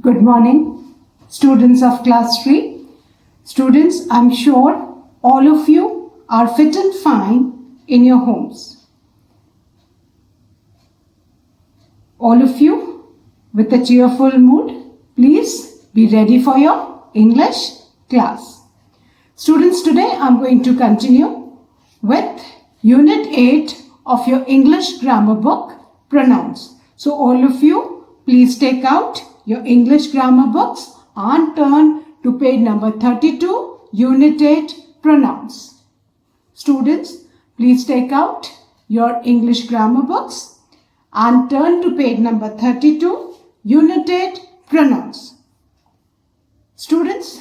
Good morning, students of class 3. Students, I'm sure all of you are fit and fine in your homes. All of you with a cheerful mood, please be ready for your English class. Students, today I'm going to continue with Unit 8 of your English grammar book, Pronouns. So all of you, please take out your English grammar books and turn to page number 32, Unit 8, Pronouns. Students, please take out your English grammar books and turn to page number 32, Unit 8, Pronouns. Students,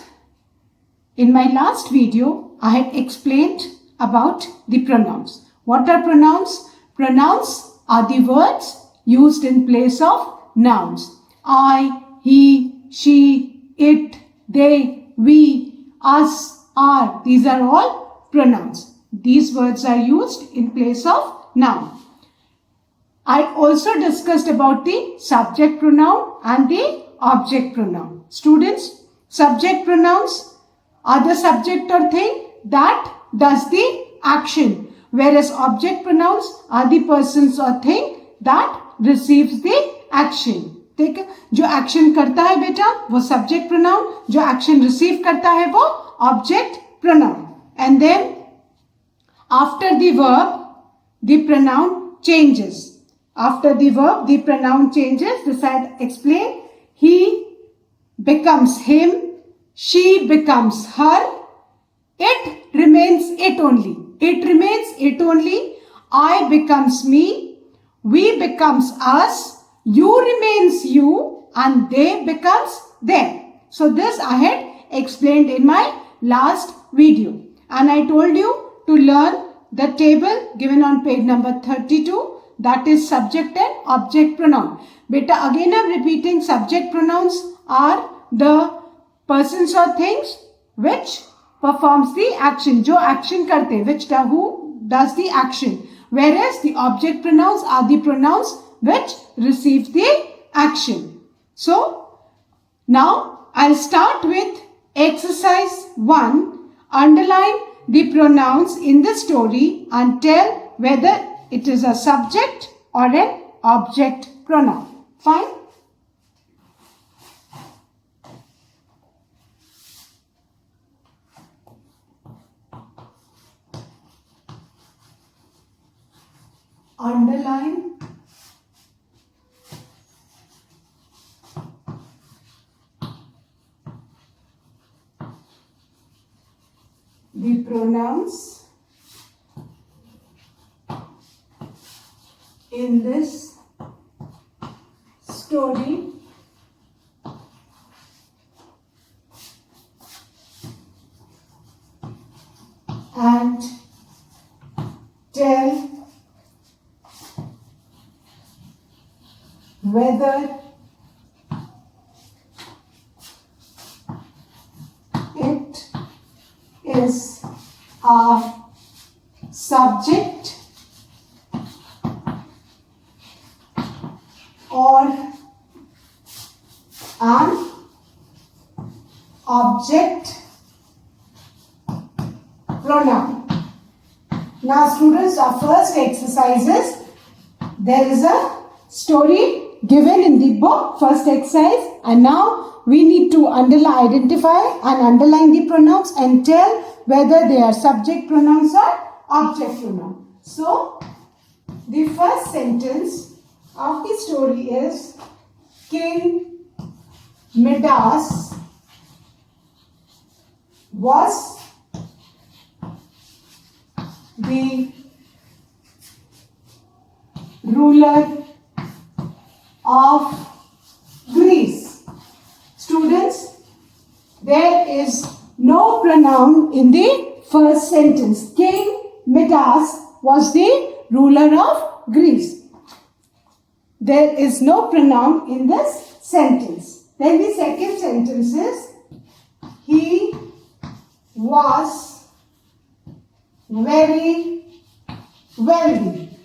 in my last video, I had explained about the pronouns. What are pronouns? Pronouns are the words used in place of nouns. I, he, she, it, they, we, us, our. These are all pronouns. These words are used in place of noun. I also discussed about the subject pronoun and the object pronoun. Students, subject pronouns are the subject or thing that does the action, whereas object pronouns are the persons or thing that receives the action. ठीक है, जो action करता है बेटा वो subject pronoun, जो action receive करता है वो object pronoun. And then after the verb the pronoun changes. After the verb the pronoun changes. This I explain. He becomes him, she becomes her, it remains it only. It remains it only. I becomes me, we becomes us, you remains you, and they becomes them. So this I had explained in my last video, and I told you to learn the table given on page number 32, that is subject and object pronoun. Beta, again I am repeating, subject pronouns are the persons or things which performs the action, जो action करते, who does the action, whereas the object pronouns are the pronouns which receive the action. So now I'll start with exercise 1. Underline the pronouns in the story and tell whether it is a subject or an object pronoun. Fine. Underline the pronouns in this story and tell whether it is a subject or an object pronoun. Now students, our first exercise is, there is a story given in the book, first exercise, and now we need to identify and underline the pronouns and tell whether they are subject pronouns or object pronoun. So the first sentence of the story is, King Midas was the ruler of Greece. Students, there is no pronoun in the first sentence. King Midas was the ruler of Greece. There is no pronoun in this sentence. Then the second sentence is, he was very wealthy.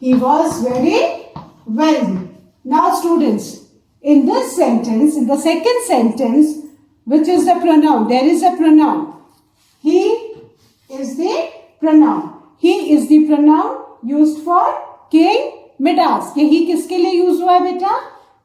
He was very wealthy. Now students, In this sentence, in the second sentence, which is the pronoun, there is a pronoun. He is the pronoun. He is the pronoun used for King Midas. कि he किसके लिए use हुआ है बेटा?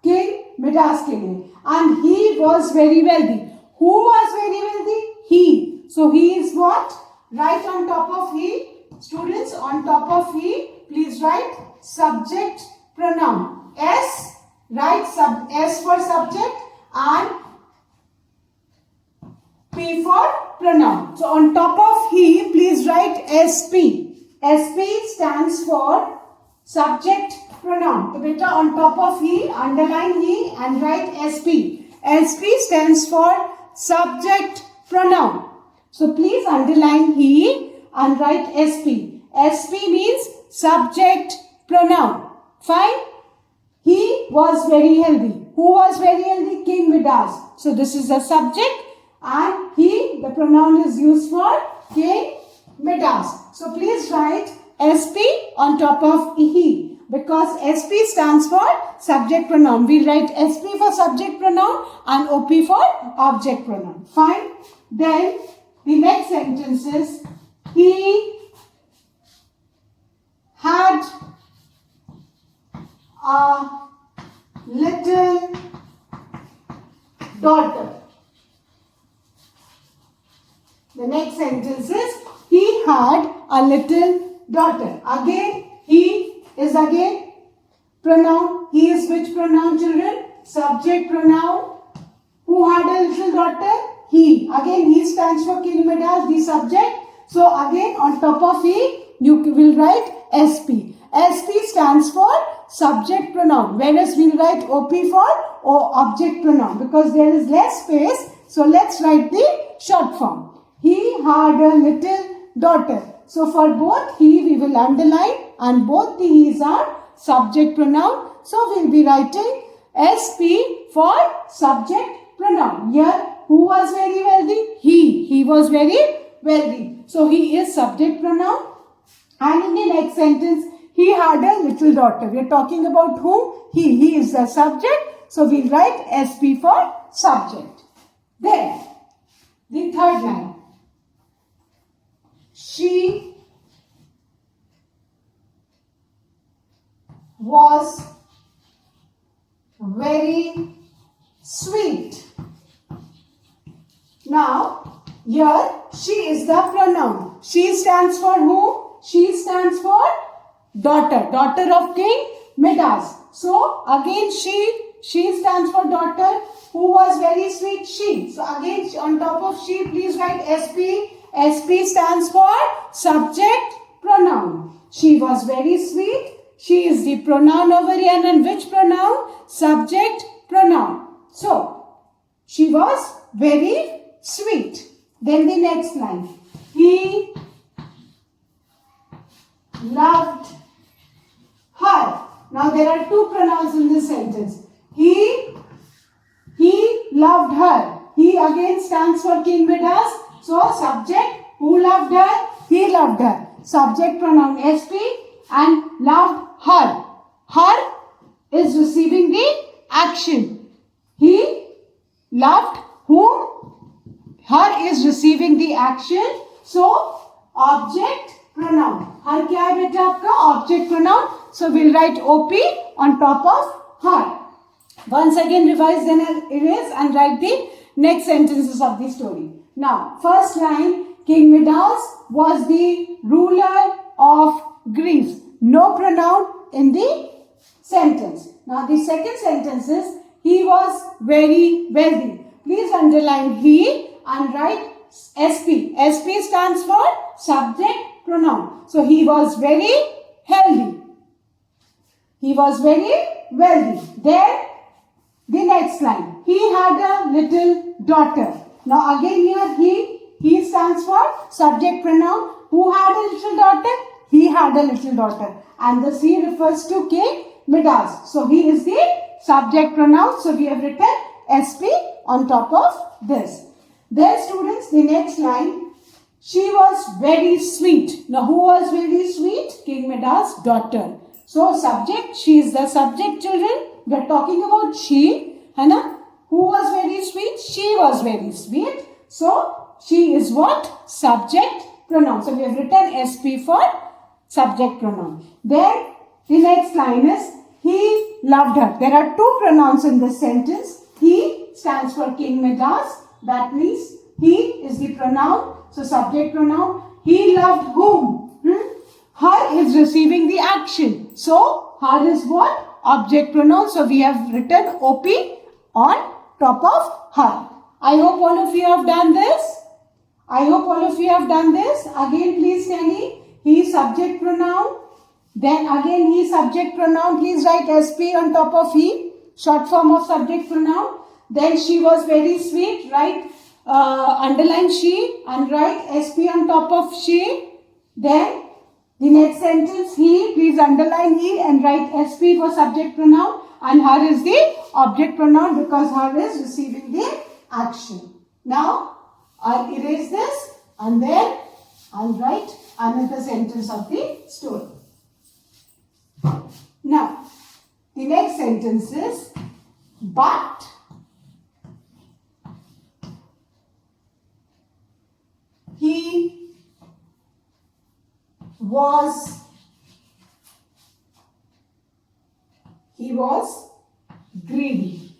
King Midas के लिए. And he was very wealthy. Who was very wealthy? He. So he is what? Write on top of he. Students, on top of he, please write subject pronoun. S, write S for subject and P for pronoun. So on top of he, please write SP. SP stands for subject pronoun. So beta, on top of he, underline he and write SP. SP stands for subject pronoun. So please underline he and write SP. SP means subject pronoun. Fine. He was very healthy. Who was very healthy? King Midas. So this is the subject and he, the pronoun is used for King Midas. So please write SP on top of he because SP stands for subject pronoun. We write SP for subject pronoun and OP for object pronoun. Fine. Then the next sentence is he had a little daughter. The next sentence is he had a little daughter. Again, he is again pronoun. He is which pronoun, children? Subject pronoun. Who had a little daughter? He. Again, he stands for King Midas, the subject. So again, on top of he, you will write SP. SP stands for subject pronoun, whereas we will write OP for object pronoun because there is less space. So let's write the short form. He had a little daughter. So for both he, we will underline and both the he's are subject pronoun. So we will be writing SP for subject pronoun. Here, who was very wealthy? He. He was very wealthy. So he is subject pronoun. And in the next sentence, he had a little daughter. We are talking about whom? He. He is the subject. So we will write SP for subject. Then, the third line. She was very sweet. Now, here she is the pronoun. She stands for who? She stands for daughter. Daughter of King Midas. So, again she stands for daughter. Who was very sweet? She. So, again on top of she, please write SP. SP stands for subject pronoun. She was very sweet. She is the pronoun over here and which pronoun? Subject pronoun. So, she was very sweet. Then the next line. He loved her. Now there are two pronouns in this sentence. He loved her. He again stands for King Midas. So, subject, who loved her? He loved her. Subject pronoun SP and loved her. Her is receiving the action. He loved whom? Her is receiving the action. So, object pronoun. Her क्या है बेटा आपका? Object pronoun. So, we'll write OP on top of her. Once again revise, then erase and write the next sentences of the story. Now, first line, King Midas was the ruler of Greece. No pronoun in the sentence. Now, the second sentence is, he was very wealthy. Please underline he and write SP. SP stands for subject pronoun. So, he was very healthy. He was very wealthy. Then, the next line, he had a little daughter. Now again here he stands for subject pronoun. Who had a little daughter? He had a little daughter. And the C refers to King Midas. So he is the subject pronoun. So we have written SP on top of this. Then students, the next line. She was very sweet. Now who was very sweet? King Midas' daughter. So subject, she is the subject, children. We are talking about she, है ना? Who was very sweet? She was very sweet. So she is what? Subject pronoun. So we have written SP for subject pronoun. Then the next line is he loved her. There are two pronouns in this sentence. He stands for King Midas. That means he is the pronoun. So subject pronoun. He loved whom? Her is receiving the action. So her is what? Object pronoun. So we have written OP on top of her. I hope all of you have done this. I hope all of you have done this. Again, please study. He subject pronoun. Then again, he subject pronoun. Please write SP on top of he. Short form of subject pronoun. Then she was very sweet. Write, underline she and write SP on top of she. Then the next sentence, he. Please underline he and write SP for subject pronoun. And her is the object pronoun because her is receiving the action. Now, I'll erase this and then I'll write another sentence of the story. Now, the next sentence is, but he was greedy.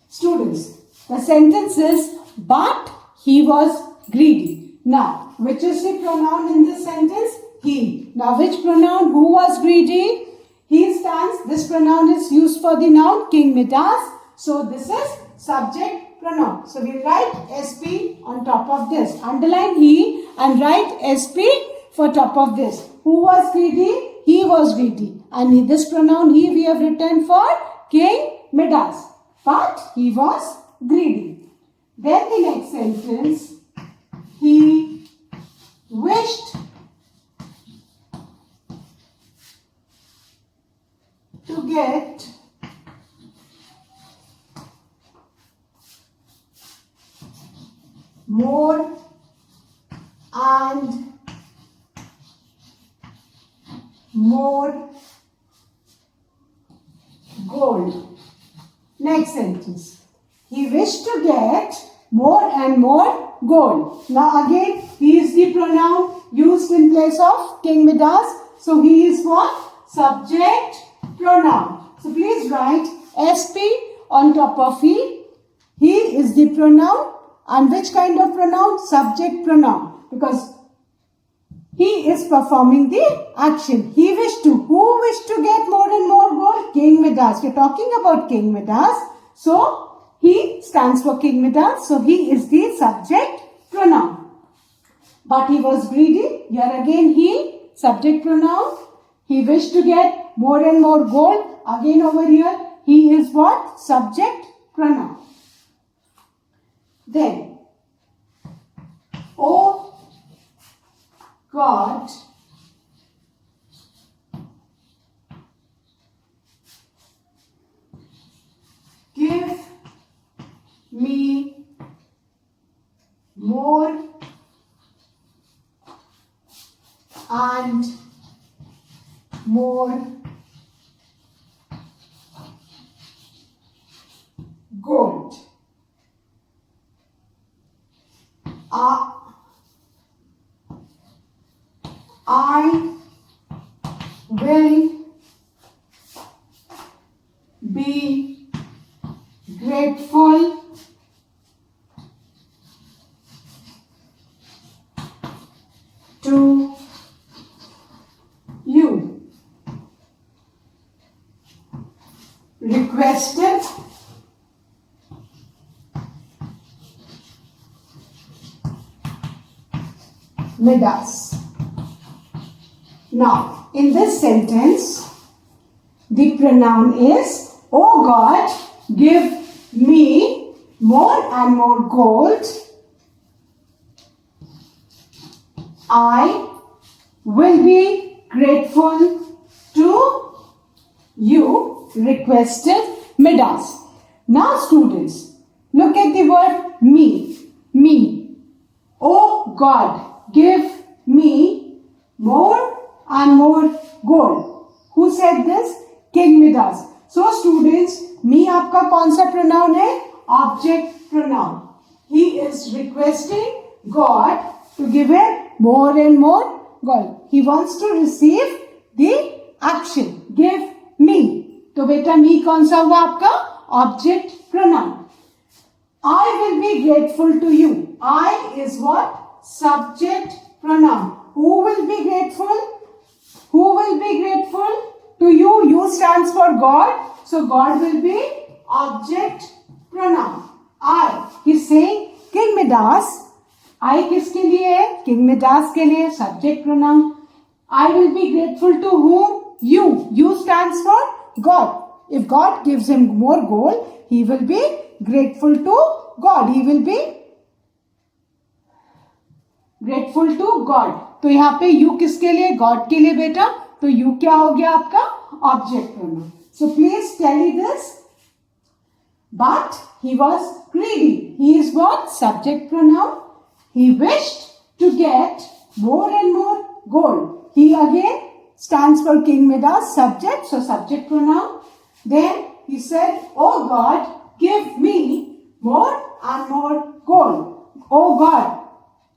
Students, the sentence is, but he was greedy. Now, which is the pronoun in this sentence? He. Now, which pronoun? Who was greedy? He stands. This pronoun is used for the noun King Midas. So, this is subject pronoun. So, we write SP on top of this. Underline he and write SP for top of this. Who was greedy? He was greedy. And this pronoun he we have written for King Midas. But he was greedy. Then the next sentence, he wished to get more and more gold. Next sentence. He wished to get more and more gold. Now again, he is the pronoun used in place of King Midas. So he is what? Subject pronoun. So please write SP on top of he. He is the pronoun. And which kind of pronoun? Subject pronoun. Because he is performing the action. He wished to. Who wished to get more and more gold? King Midas. We are talking about King Midas. So, he stands for King Midas. So, he is the subject pronoun. But he was greedy. Here again, he, subject pronoun. He wished to get more and more gold. Again over here, he is what? Subject pronoun. Then, oh God, give me more and more gold. I will be grateful to you. Requested Midas. Now, in this sentence, the pronoun is, oh God, give me more and more gold. I will be grateful to you, requested Midas. Now, students, look at the word me. Me. Oh God, give me more and more gold. Who said this? King Midas. So students, me आपका कौन सा pronoun है? Object pronoun. He is requesting God to give him more and more gold. He wants to receive the action. Give me. तो बेटा me कौन सा हुआ आपका? Object pronoun. I will be grateful to you. I is what? Subject pronoun. Who will be grateful? Who will be grateful to you? You stands for God. So God will be object pronoun. I. He's saying King Midas. I किसके लिए है? King Midas के लिए subject pronoun. I will be grateful to whom? You. You stands for God. If God gives him more gold, he will be grateful to God. He will be grateful to God. तो यहाँ पे you किसके लिए? God के लिए बेटा. तो you क्या हो गया आपका? Object pronoun. So please tally this. But he was greedy. He is what? Subject pronoun. He wished to get more and more gold. He again stands for King Midas, subject, so subject pronoun. Then he said, Oh God, give me more and more gold. Oh God.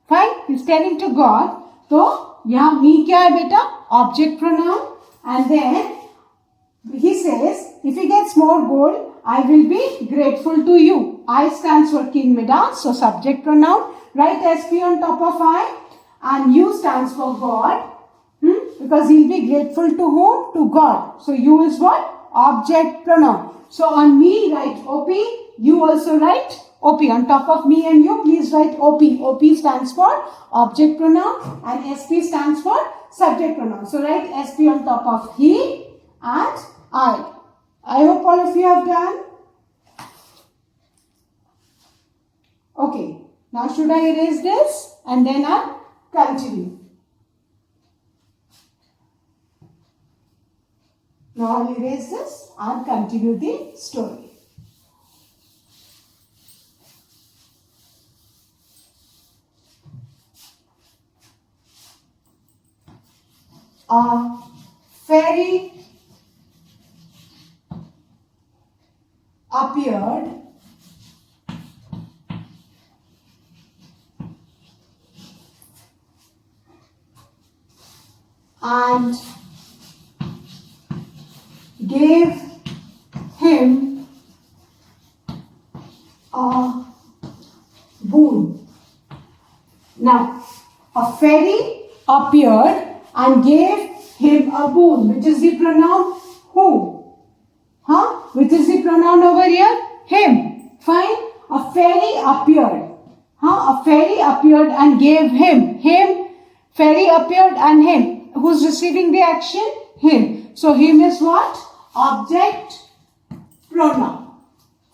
Fine, he's telling to God. So, यहाँ me क्या है बेटा? Object pronoun. And then he says, if he gets more gold, I will be grateful to you. I stands for King Midas, so subject pronoun. Write SP on top of I. And U stands for God. Because he'll be grateful to whom? To God. So U is what? Object pronoun. So on me write OP. You also write OP. On top of me and you, please write OP. OP stands for object pronoun and SP stands for subject pronoun. So write SP on top of he and I. I hope all of you have done. Okay. Now should I erase this and then I'll continue. Now I'll erase this and continue the story. A fairy appeared and gave him a boon. Now, a fairy appeared and gave him a boon. Which is the pronoun? Who? Huh? Which is the pronoun over here? Him. Fine. A fairy appeared. Huh? A fairy appeared and gave him. Him. Fairy appeared and him. Who's receiving the action? Him. So, him is what? Object pronoun.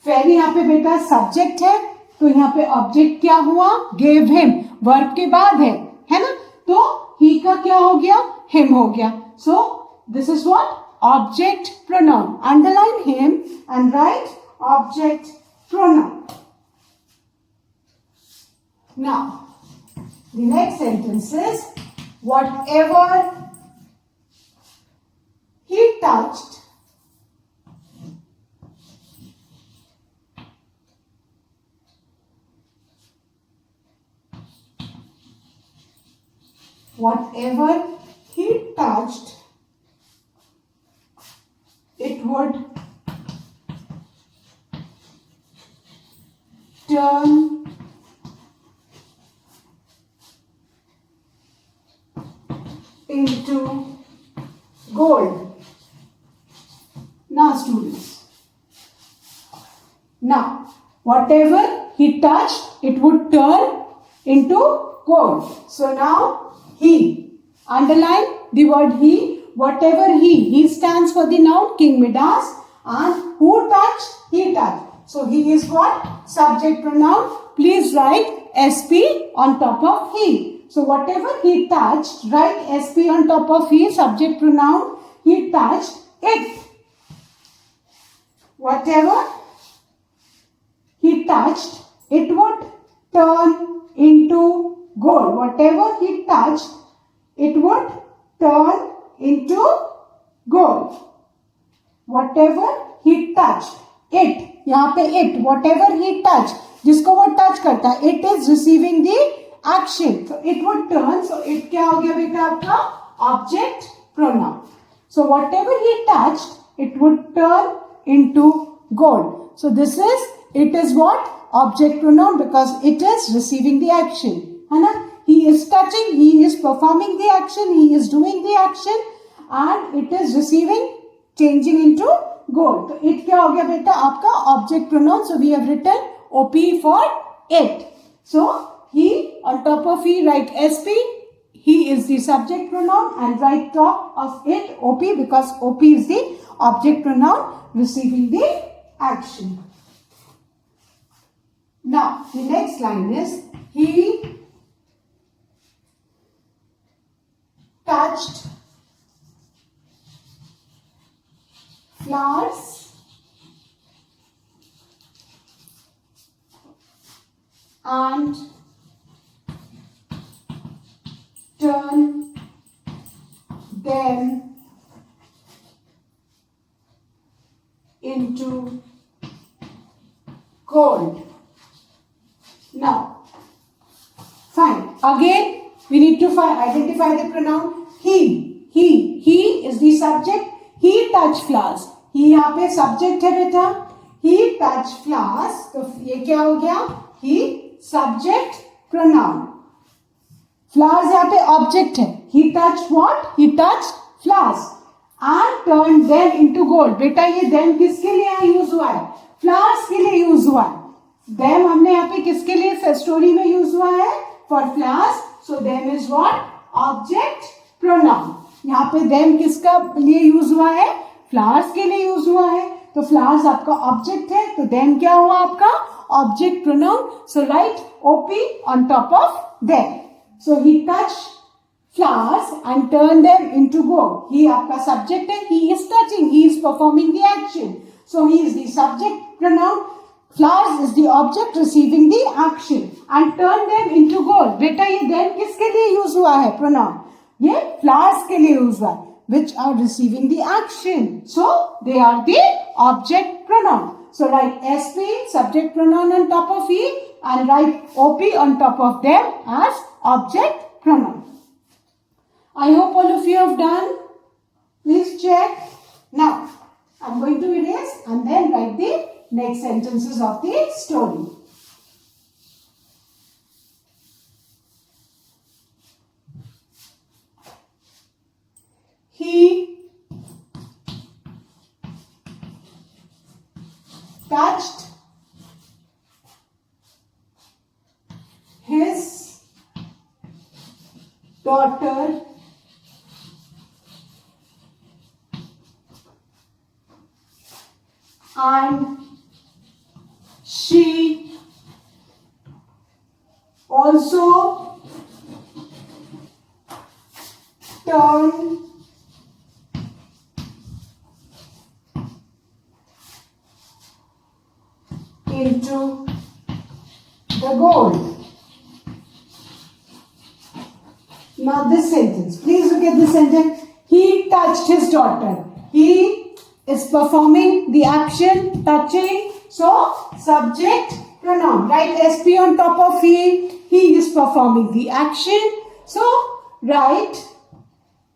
Fairy यहाँ पे बेटा subject है, तो यहाँ पे object क्या हुआ? Gave him. Verb के बाद है ना? तो he का क्या हो गया? Him हो गया. So this is what? Object pronoun. Underline him and write object pronoun. Now, the next sentence is whatever he touched it would turn into gold. Now students, now whatever he touched, it would turn into gold. So now he, underline the word he, whatever he stands for the noun King Midas, and who touched? He touched. So he is what? Subject pronoun. Please write SP on top of he. So whatever he touched, write SP on top of he, subject pronoun. He touched it. Whatever he touched, it would turn into gold. Whatever he touched, it would turn into gold. Whatever he touched, it, यहाँ पे it, whatever he touched, जिसको वो touch करता है, it is receiving the action. So it would turn. So it क्या हो गया बेटा आपका? Object pronoun. So whatever he touched, it would turn into gold. So this is, it is what? Object pronoun, because it is receiving the action. है ना? He is touching, he is performing the action, he is doing the action, and it is receiving, changing into gold. So it क्या हो गया बेटा आपका? Object pronoun. So we have written OP for it. So he, on top of he write SP, he is the subject pronoun, and right top of it OP, because OP is the object pronoun receiving the action. Now the next line is he touched flowers and turn them into gold. Now, fine. Again, we need to identify the pronoun he. He is the subject. He touched flowers. he यहाँ पे subject है बेटा. He touched flowers. तो ये क्या हो गया? He subject pronoun. Flowers यहाँ पे object है. He touched what? He touched flowers and turned them into gold. बेटा ये them किसके लिए यूज हुआ है? Flowers के लिए यूज हुआ है. Them हमने यहाँ पे किसके लिए स्टोरी में यूज हुआ है? For flowers. So them is what? Object pronoun. यहाँ पे them किसका लिए यूज हुआ है? Flowers के लिए यूज हुआ है. तो flowers आपका object है, तो them क्या हुआ आपका? Object pronoun. So write OP on top of them. So he touched flowers and turned them into gold. He आपका subject है. He is touching. He is performing the action. So he is the subject pronoun. Flowers is the object receiving the action and turn them into gold. बेटा ये then किसके लिए use हुआ है pronoun? ये flowers के लिए यूज हुआ है, which are receiving the action. So they are the object pronoun. So write SP, subject pronoun on top of he, and write OP on top of them as object pronoun. I hope all of you have done. Please check. Now I'm going to erase and then write the next sentences of the story. He touched his daughter and she also turned into the gold. Now this sentence, please look at this sentence. He touched his daughter. He is performing the action touching. So subject pronoun. Write SP on top of he. He is performing the action. So write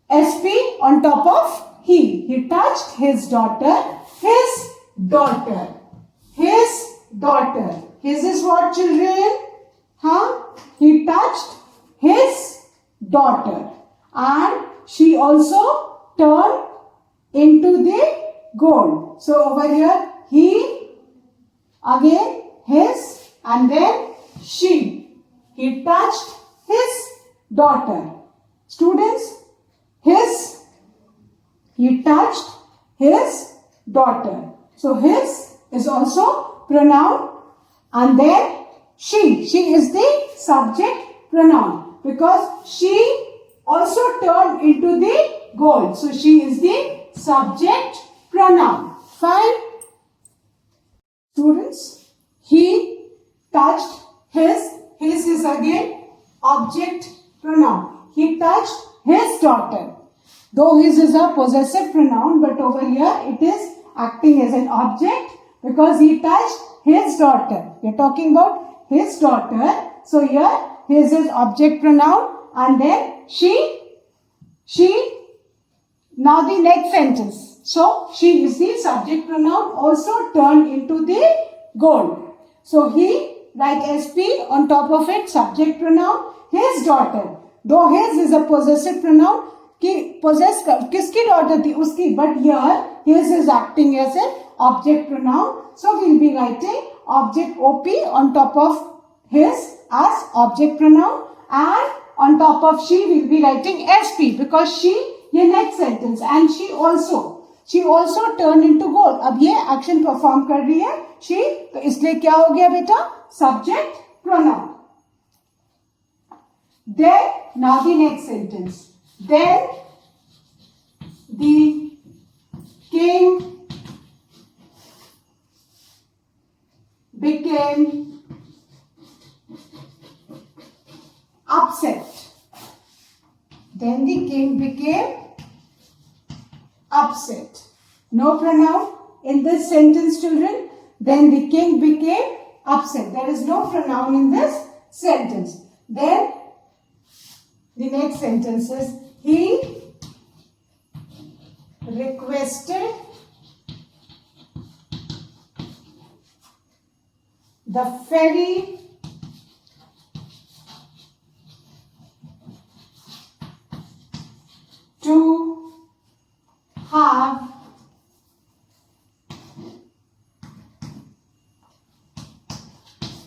SP on top of he. He touched his daughter. His daughter. His daughter. His is what, children? He touched his daughter and she also turned into the gold. So over here he, again his, and then she. He touched his daughter. Students, his, he touched his daughter. So his is also pronoun, and then she is the subject pronoun because she also turned into the gold. So she is the subject pronoun. Fine. Students, he touched his is again object pronoun. He touched his daughter. Though his is a possessive pronoun, but over here it is acting as an object because he touched his daughter. We are talking about his daughter. So here his is object pronoun and then she. Now the next sentence. So she is the subject pronoun also turned into the gold. So he, write SP on top of it, subject pronoun, his daughter. Though his is a possessive pronoun, कि possess किसकी daughter थी उसकी, but here his is acting as an object pronoun. So we'll be writing object OP on top of his as object pronoun and on top of she will be writing SP because she ये next sentence and she also turned into gold. अब ये action perform कर रही है she, तो इसलिए क्या हो गया बेटा, subject pronoun. Then now the next sentence. Then the king became upset. Then the king became upset. No pronoun in this sentence, children. Then the king became upset. There is no pronoun in this sentence. Then the next sentence is he requested the fairy to have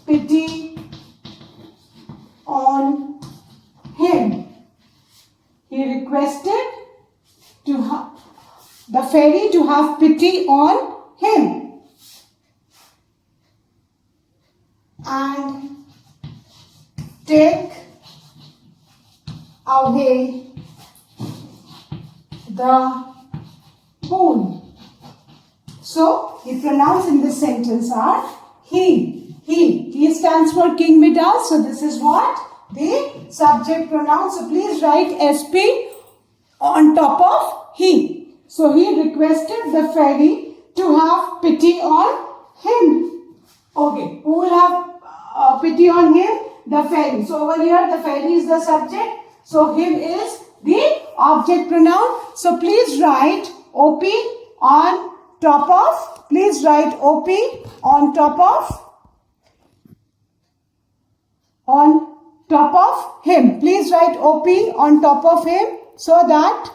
pity on him. He requested the fairy to have pity on him and take away the boon. So the pronouns in this sentence are he. He stands for King Midas. So this is what? The subject pronoun. So please write SP on top of he. So he requested the fairy to have pity on him. Okay, who will have pity on him? The fairy. So over here the fairy is the subject. So him is the object pronoun. So please write OP on top of. Please write OP on top of. On top of him. Please write OP on top of him so that.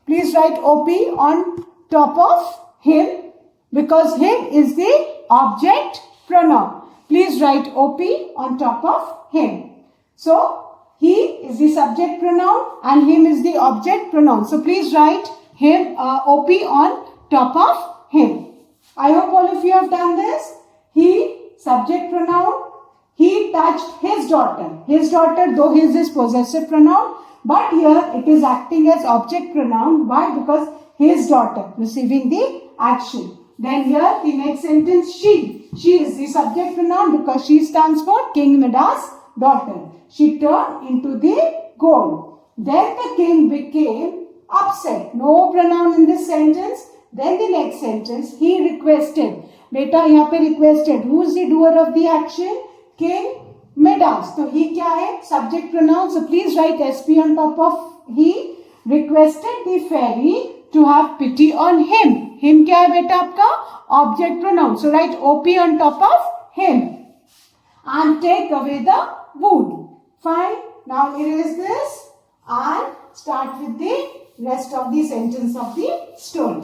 Please write OP on top of him because him is the object pronoun. Please write OP on top of him. So he is the subject pronoun and him is the object pronoun. So please write him OP on top of him. I hope all of you have done this. He, subject pronoun. He touched his daughter. His daughter, though his is possessive pronoun, but here it is acting as object pronoun. Why? Because his daughter receiving the action. Then here the next sentence, she. She is the subject pronoun because she stands for King Midas' daughter. She turned into the gold. Then the king became upset. No pronoun in this sentence. Then the next sentence, he requested. Beta यहाँ पे requested. Who is the doer of the action? King Midas. So he क्या है? Subject pronoun. So please write SP on top of he. Requested the fairy to have pity on him. Him क्या है बेटा आपका? Object pronoun. So write OP on top of him. And take away the wood. Fine. Now erase this and start with the rest of the sentence of the story.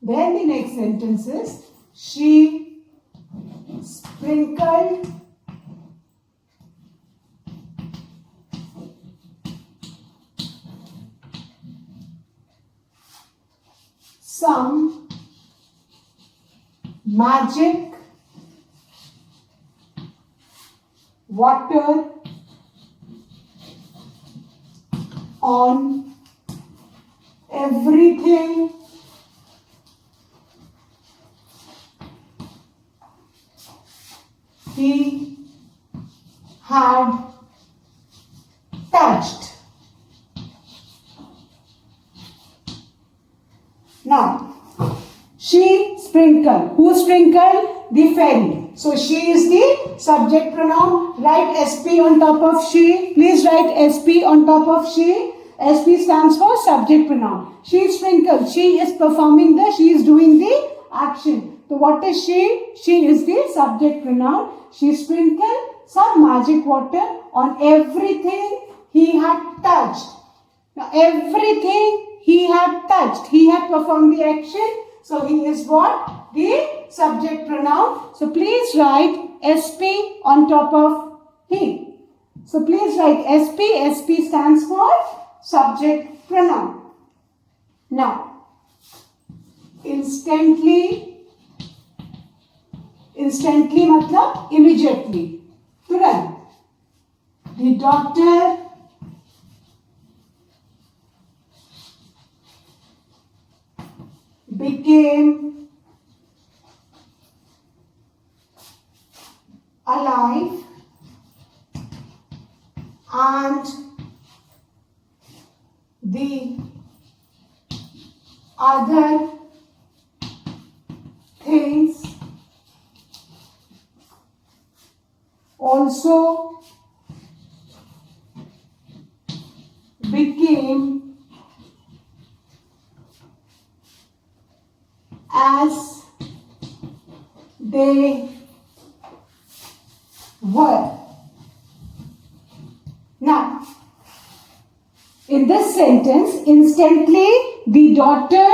Then the next sentence is, she sprinkled some magic water everything he had touched. Now, she sprinkled. Who sprinkled? The fairy. So, she is the subject pronoun. Write SP on top of she. Please write SP on top of she. SP stands for subject pronoun. She sprinkled. She is performing she is doing the action. So, what is she? She is the subject pronoun. She sprinkled some magic water on everything he had touched. Now, everything he had touched. He had performed the action. So, he is what? The subject pronoun. So, please write SP on top of he. So, please write SP. SP stands for subject pronoun. Now, instantly मतलब immediately. तुरंत. The doctor became alive and the other things also became as they were. Now, in this sentence, instantly the daughter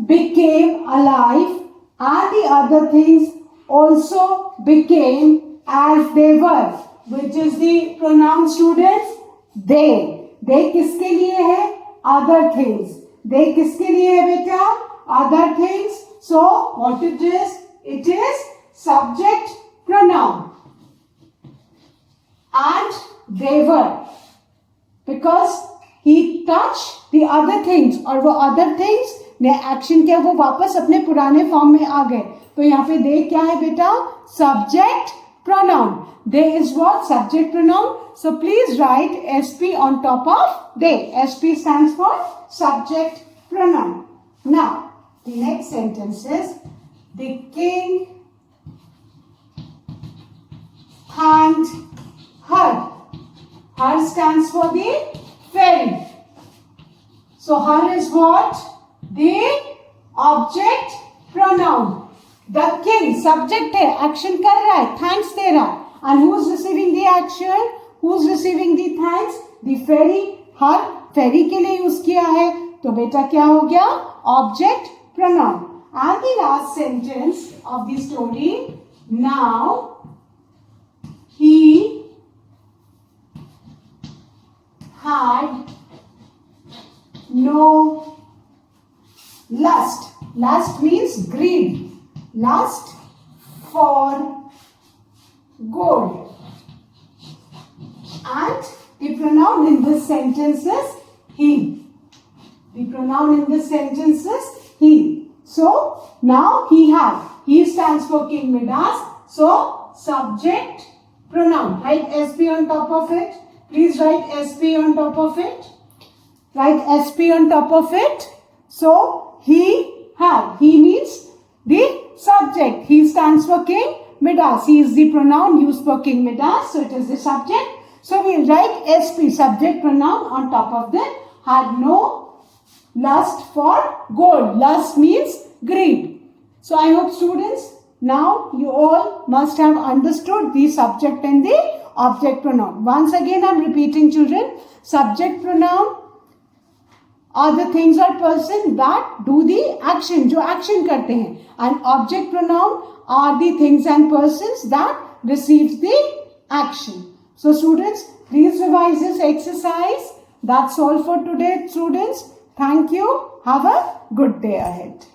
became alive and the other things also became as they were. Which is the pronoun, students? They. They किसके लिए है? Other things. They किसके लिए है बेटा? Other things. So, what it is? It is subject pronoun. And they were. Because he touched the other things. और वो other things ने action किया, वो वापस अपने पुराने फॉर्म में आ गए. तो यहाँ पे they क्या है बेटा? Subject pronoun. They is what? Subject pronoun. So please write SP on top of they. SP stands for subject pronoun. Now, the next sentence is the king thanked her. Her stands for the fairy. So her is what? The object pronoun. The king subject है, action कर रहा है, thanks दे रहा है. And who's receiving the action? Who's receiving the thanks? The fairy. Her fairy के लिए use किया है. तो बेटा क्या हो गया? Object pronoun. And the last sentence of the story. Now he had no lust. Lust means greed. Lust for gold. And the pronoun in this sentence is he. The pronoun in this sentence is he. So, now he had. He stands for King Midas. So, subject pronoun. Write SP on top of it. Please write SP on top of it. Write SP on top of it. So, he had. He means the subject. He stands for King Midas. He is the pronoun used for King Midas. So, it is the subject. So, we will write SP, subject pronoun on top of that. Had no lust for gold. Lust means greed. So, I hope students, now you all must have understood the subject and the object pronoun. Once again, I am repeating, children. Subject pronoun are the things or person that do the action, जो action करते हैं. And object pronoun are the things and persons that receives the action. So students, please revise this exercise. That's all for today, students. Thank you. Have a good day ahead.